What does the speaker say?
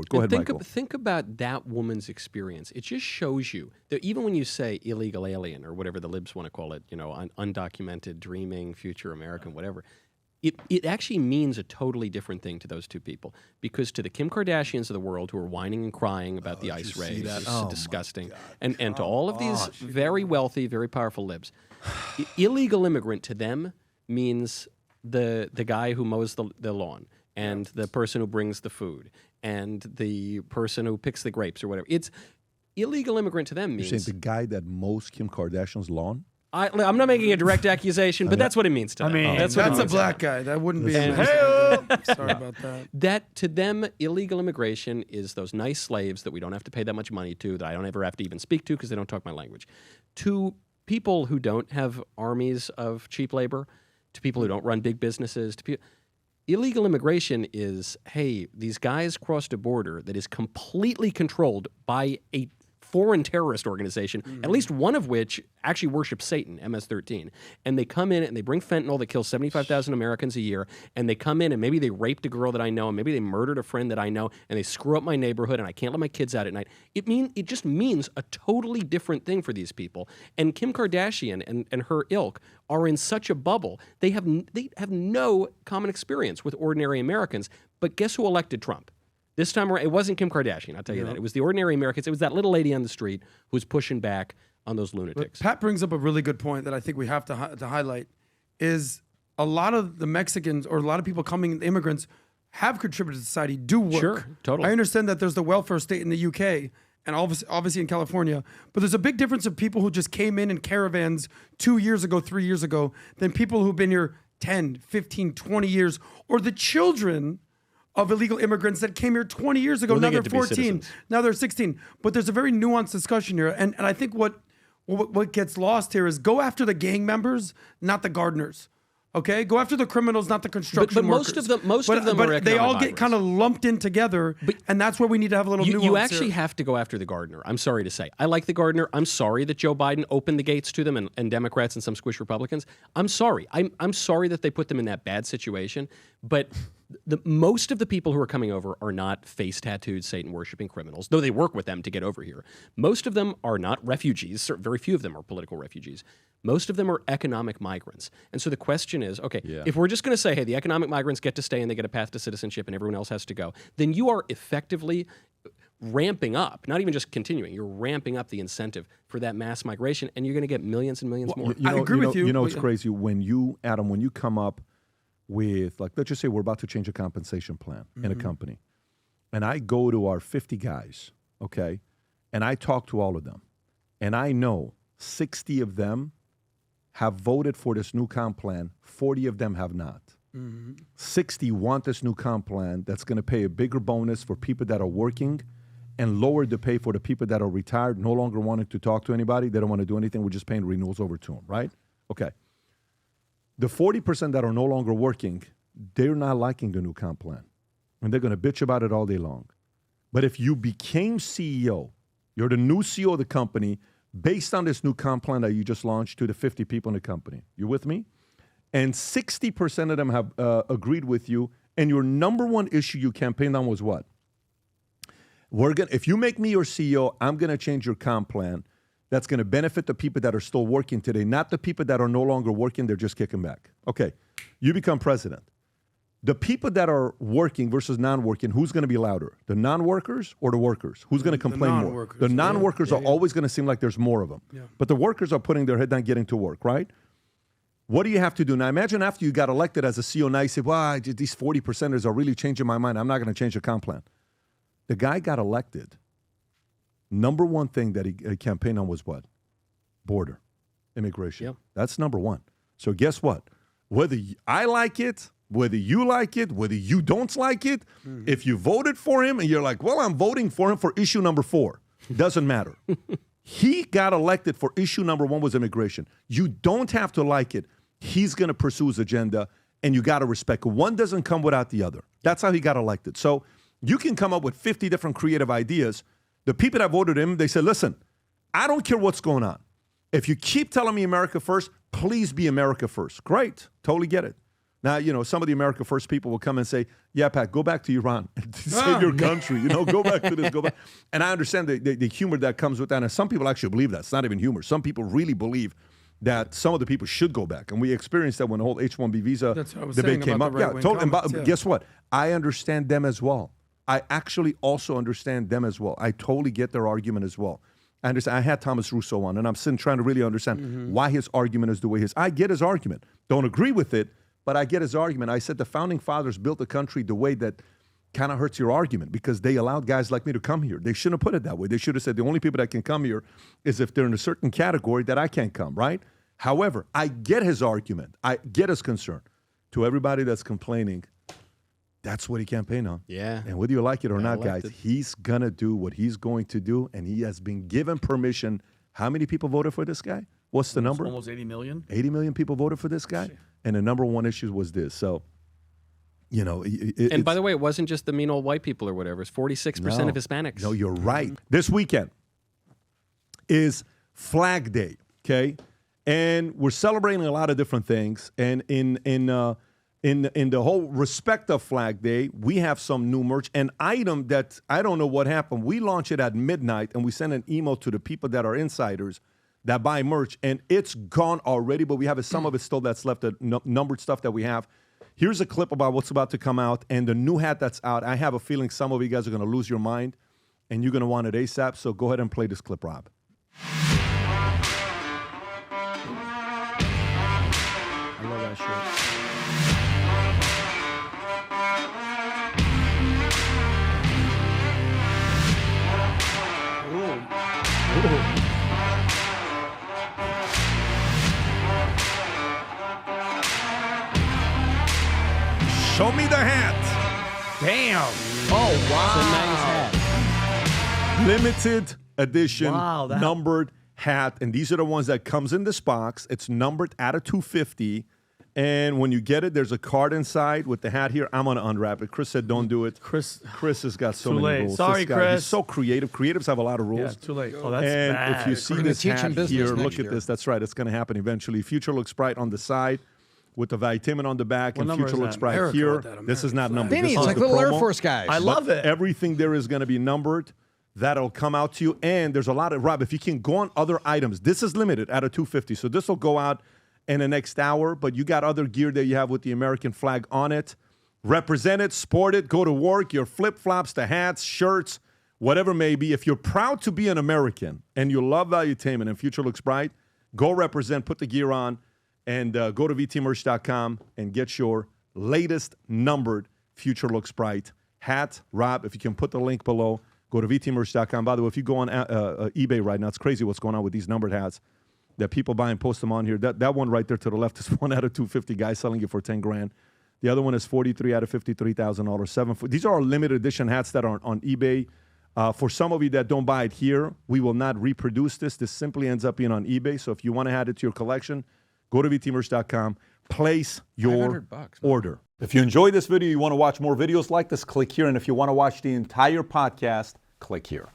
Go ahead, Michael. Think about that woman's experience. It just shows you that even when you say illegal alien or whatever the libs want to call it, undocumented, dreaming, future American, whatever, it actually means a totally different thing to those two people. Because to the Kim Kardashians of the world who are whining and crying about the ICE raid, it's disgusting, and to all of these very wealthy, very powerful libs, illegal immigrant to them means the guy who mows the lawn and the person who brings the food and the person who picks the grapes or whatever. It's illegal immigrant to them means... You're saying the guy that mows Kim Kardashian's lawn? I'm not making a direct accusation, but that's what it means to them. I mean, that's a black guy. That wouldn't be... Sorry about that. That, to them, illegal immigration is those nice slaves that we don't have to pay that much money to, that I don't ever have to even speak to because they don't talk my language. To people who don't have armies of cheap labor, to people who don't run big businesses, to people... Illegal immigration is, hey, these guys crossed a border that is completely controlled by a foreign terrorist organization, at least one of which actually worships Satan, MS-13. And they come in and they bring fentanyl that kills 75,000 Americans a year, and they come in and maybe they raped a girl that I know, and maybe they murdered a friend that I know, and they screw up my neighborhood, and I can't let my kids out at night. It just means a totally different thing for these people. And Kim Kardashian and her ilk are in such a bubble. They have no common experience with ordinary Americans. But guess who elected Trump? This time around, it wasn't Kim Kardashian, I'll tell you that. It was the ordinary Americans. It was that little lady on the street who was pushing back on those lunatics. But Pat brings up a really good point that I think we have to highlight, is a lot of the Mexicans or a lot of people coming, immigrants, have contributed to society, do work. Sure, totally. I understand that there's the welfare state in the UK and obviously in California, but there's a big difference of people who just came in caravans 2 years ago, 3 years ago, than people who've been here 10, 15, 20 years, or the children of illegal immigrants that came here 20 years ago. Now they're 14, now they're 16. But there's a very nuanced discussion here. And I think what gets lost here is go after the gang members, not the gardeners. Okay? Go after the criminals, not the construction workers. But most of them are economic they all migrants. get kind of lumped in together, and that's where we need to have a little nuance You actually here. have to go after the gardener. I'm sorry to say. I like the gardener. I'm sorry that Joe Biden opened the gates to them and Democrats and some squish Republicans. I'm sorry. I'm sorry that they put them in that bad situation. But most of the people who are coming over are not face-tattooed, Satan-worshipping criminals, though they work with them to get over here. Most of them are not refugees. Very few of them are political refugees. Most of them are economic migrants. And so the question is, okay, if we're just going to say, hey, the economic migrants get to stay and they get a path to citizenship and everyone else has to go, then you are effectively ramping up, not even just continuing, you're ramping up the incentive for that mass migration, and you're going to get millions and millions more. I agree with you. You know, it's crazy when you, Adam, when you come up with, like, let's just say we're about to change a compensation plan in a company, and I go to our 50 guys, okay, and I talk to all of them, and I know 60 of them have voted for this new comp plan, 40 of them have not. 60 want this new comp plan that's going to pay a bigger bonus for people that are working and lower the pay for the people that are retired, no longer wanting to talk to anybody. They don't want to do anything. We're just paying renewals over to them, right? Okay. The 40% that are no longer working, they're not liking the new comp plan. And they're going to bitch about it all day long. But if you became CEO, you're the new CEO of the company, based on this new comp plan that you just launched to the 50 people in the company. You with me? And 60% of them have agreed with you. And your number one issue you campaigned on was what? If you make me your CEO, I'm going to change your comp plan. That's going to benefit the people that are still working today, not the people that are no longer working. They're just kicking back. Okay, you become president. The people that are working versus non-working, who's going to be louder? The non-workers or the workers? Who's going to complain more? The non-workers are always going to seem like there's more of them. Yeah. But the workers are putting their head down, getting to work, right? What do you have to do? Now, imagine after you got elected as a CEO, now you say, well, these 40%ers are really changing my mind. I'm not going to change the comp plan. The guy got elected. Number one thing that he campaigned on was what? Border, immigration. Yep. That's number one. So guess what? Whether I like it, whether you like it, whether you don't like it, if you voted for him and you're like, well, I'm voting for him for issue number 4, doesn't matter. He got elected for issue number 1 was immigration. You don't have to like it. He's going to pursue his agenda, and you got to respect it. One doesn't come without the other. That's how he got elected. So you can come up with 50 different creative ideas. The people that voted him, they said, listen, I don't care what's going on. If you keep telling me America first, please be America first. Great. Totally get it. Now, some of the America First people will come and say, yeah, Pat, go back to Iran and save your country. Go back to this, go back. And I understand the humor that comes with that. And some people actually believe that. It's not even humor. Some people really believe that some of the people should go back. And we experienced that when the whole H-1B visa debate came up. Yeah, totally. And guess what? I understand them as well. I actually also understand them as well. I totally get their argument as well. I understand. I had Thomas Russo on, and I'm sitting trying to really understand why his argument is the way it is. I get his argument. Don't agree with it, but I get his argument. I said the founding fathers built the country the way that kind of hurts your argument because they allowed guys like me to come here. They shouldn't have put it that way. They should have said the only people that can come here is if they're in a certain category that I can't come, right? However, I get his argument. I get his concern. To everybody that's complaining, that's what he campaigned on. Yeah. And whether you like it or not, guys, he's going to do what he's going to do, and he has been given permission. How many people voted for this guy? What's the number? Almost 80 million. 80 million people voted for this guy, and the number one issue was this. So, and by the way, it wasn't just the mean old white people or whatever. It's 46% of Hispanics. No, you're right. This weekend is Flag Day, okay? And we're celebrating a lot of different things. And in the whole respect of Flag Day, we have some new merch. An item that I don't know what happened. We launched it at midnight, and we sent an email to the people that are insiders that buy merch, and it's gone already. But we have some of it still that's left, the numbered stuff that we have. Here's a clip about what's about to come out and the new hat that's out. I have a feeling some of you guys are going to lose your mind, and you're going to want it ASAP. So go ahead and play this clip, Rob. I love that shit. Ooh. Show me the hat. Damn. Oh, wow. It's a nice hat. Limited edition, numbered hat. And these are the ones that comes in this box. It's numbered out of 250. And when you get it, there's a card inside with the hat here. I'm going to unwrap it. Chris said don't do it. Chris has got so many rules. Sorry, Chris. He's so creative. Creatives have a lot of rules. Yeah, too late. Oh, that's and bad. if you see this hat here, look at this. That's right. It's going to happen eventually. Future Looks Bright on the side with the Valuetainment on the back, and Future Looks Bright here. This is not numbered. Vinny, it's like little Air Force guys. I love it. Everything there is going to be numbered. That'll come out to you. And there's a lot of, Rob, if you can go on other items, this is limited out of 250. So this will go out in the next hour, but you got other gear that you have with the American flag on it. Represent it, sport it, go to work, your flip-flops, the hats, shirts, whatever it may be. If you're proud to be an American and you love Valuetainment and Future Looks Bright, go represent, put the gear on, and go to vtmerch.com and get your latest numbered Future Looks Bright hat. Rob, if you can put the link below, go to vtmerch.com. By the way, if you go on eBay right now, it's crazy what's going on with these numbered hats that people buy and post them on here. That one right there to the left is 1 out of 250 guys selling it for 10 grand. The other one is 43 out of $53,000. These are our limited edition hats that are on eBay. For some of you that don't buy it here, we will not reproduce this. This simply ends up being on eBay. So if you want to add it to your collection, go to vtmerch.com, place your order. If you enjoyed this video, you want to watch more videos like this, click here. And if you want to watch the entire podcast, click here.